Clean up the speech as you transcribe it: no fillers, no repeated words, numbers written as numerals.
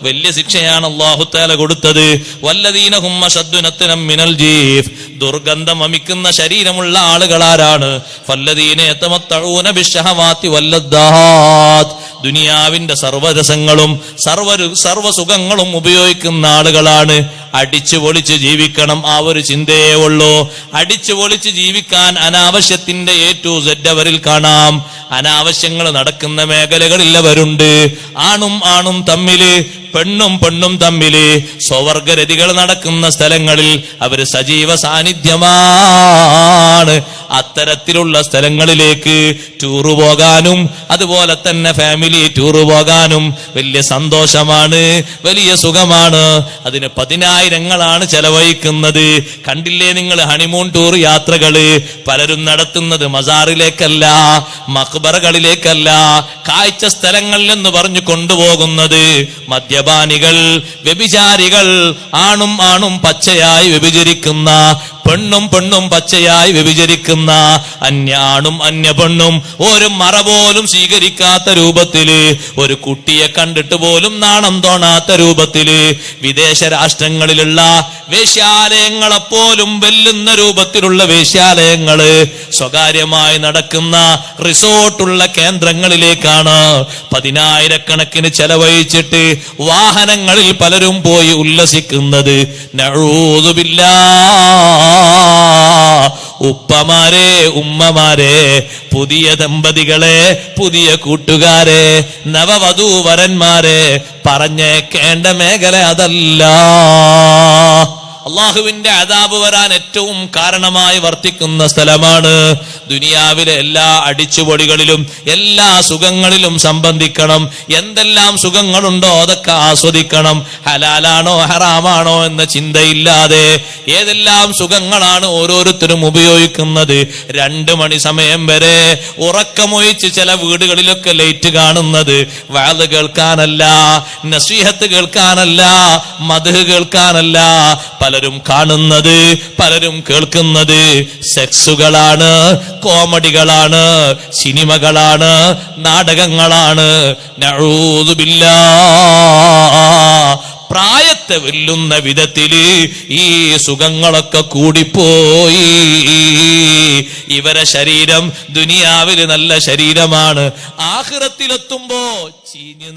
വലിയ ശിക്ഷയാണ് അല്ലാഹു തആല കൊടുത്തത്. വല്ലദീന ഹും അശദ്ദു നത്നം മിനൽ ജീഫ്, ദുർഗന്ധം വമിക്കുന്ന ശരീരമുള്ള ആളുകളാരാണ്? ഫല്ലദീന യതമത്തഊന ബിശ്ശഹവാതി വല്ലദ്ദാത്ത്, ദുനിയാവിന്റെ സർവ്വരസങ്ങളും സർവ്വസുഖങ്ങളും ഉപയോഗിക്കുന്ന ആളുകളാണ്. അടിച്ചു പൊളിച്ച് ജീവിക്കണം, ആ ഒരു ചിന്തയേ ഉള്ളൂ. അടിച്ചു പൊളിച്ച് ജീവിക്കാൻ അനാവശ്യത്തിന്റെ A to Z അവരിൽ കാണാം. അനാവശ്യങ്ങൾ നടക്കുന്ന മേഖലകളിൽ അവരുണ്ട്. ആണും തമ്മില്, പെണ്ണും തമ്മില് സ്വവർഗരതികൾ നടക്കുന്ന സ്ഥലങ്ങളിൽ അവര് സജീവ സാന്നിധ്യമാണ്. അത്തരത്തിലുള്ള സ്ഥലങ്ങളിലേക്ക് ടൂറ് പോകാനും അതുപോലെ തന്നെ ഫാമിലി ടൂറ് പോകാനും വലിയ സന്തോഷമാണ്, വലിയ സുഖമാണ്. അതിന് 10,000 ചെലവഴിക്കുന്നത്. കണ്ടില്ലേ നിങ്ങൾ ഹണിമൂൺ ടൂർ യാത്രകള് പലരും നടത്തുന്നത് മസാറിലേക്കല്ല, മഖ്ബറകളിലേക്കല്ല, കാഴ്ച സ്ഥലങ്ങളിൽ എന്ന് പറഞ്ഞു കൊണ്ടുപോകുന്നത് മദ്യപാനികൾ, വ്യഭിചാരികൾ, ആണും പച്ചയായി വ്യഭിചരിക്കുന്ന, പെണ്ണും പച്ചയായി വ്യഭിചരിക്കുന്ന, അന്യാണും അന്യ പെണ്ണും ഒരു മറ പോലും സ്വീകരിക്കാത്ത രൂപത്തില്, ഒരു കുട്ടിയെ കണ്ടിട്ട് പോലും നാണം തോന്നാത്ത രൂപത്തില്, വിദേശ രാഷ്ട്രങ്ങളിലുള്ള വേശ്യാലയങ്ങളെപ്പോലും വെല്ലുന്ന രൂപത്തിലുള്ള വേശ്യാലയങ്ങള് സ്വകാര്യമായി നടക്കുന്ന റിസോർട്ടുള്ള കേന്ദ്രങ്ങളിലേക്കാണ് 10,000 ചെലവഴിച്ചിട്ട് വാഹനങ്ങളിൽ പലരും പോയി ഉല്ലസിക്കുന്നത്. നഊദു ബില്ലാഹ്. ഉപ്പമാരെ, ഉമ്മമാരെ, പുതിയ ദമ്പതികളെ, പുതിയ കൂട്ടുകാരെ, നവവധൂവരന്മാരെ, പറഞ്ഞേക്കേണ്ട മേഖല അതല്ല. അള്ളാഹുവിന്റെ അദാബ് വരാൻ ഏറ്റവും കാരണമായി വർത്തിക്കുന്ന സ്ഥലമാണ്. ദുനിയാവിലെ എല്ലാ അടിച്ചുപൊടികളിലും എല്ലാ സുഖങ്ങളിലും സംബന്ധിക്കണം. എന്തെല്ലാം സുഖങ്ങളുണ്ടോ അതൊക്കെ ആസ്വദിക്കണം. ഹലാലാണോ ഹറാമാണോ എന്ന ചിന്തയില്ലാതെ ഏതെല്ലാം സുഖങ്ങളാണ് ഓരോരുത്തരും ഉപയോഗിക്കുന്നത്. 2 മണി സമയം വരെ ഉറക്കമൊഴിച്ച് ചില വീടുകളിലൊക്കെ ലൈറ്റ് കാണുന്നത് വഅദ് കേൾക്കാനല്ല, നസീഹത്ത് കേൾക്കാനല്ല, മദ്ഹ് കേൾക്കാനല്ല. പലരും കാണുന്നത്, പലരും കേൾക്കുന്നത് സെക്സുകളാണ്, കോമഡികളാണ്, സിനിമകളാണ്, നാടകങ്ങളാണ്. നഊദു ബില്ലാഹ്. പ്രായത്തെ വെല്ലുന്ന വിധത്തില് ഈ സുഖങ്ങളൊക്കെ കൂടിപ്പോയി. ഇവരെ ശരീരം ദുനിയാവില് നല്ല ശരീരമാണ്, ആഖിറത്തിലെത്തുമ്പോ ചീഞ്ഞു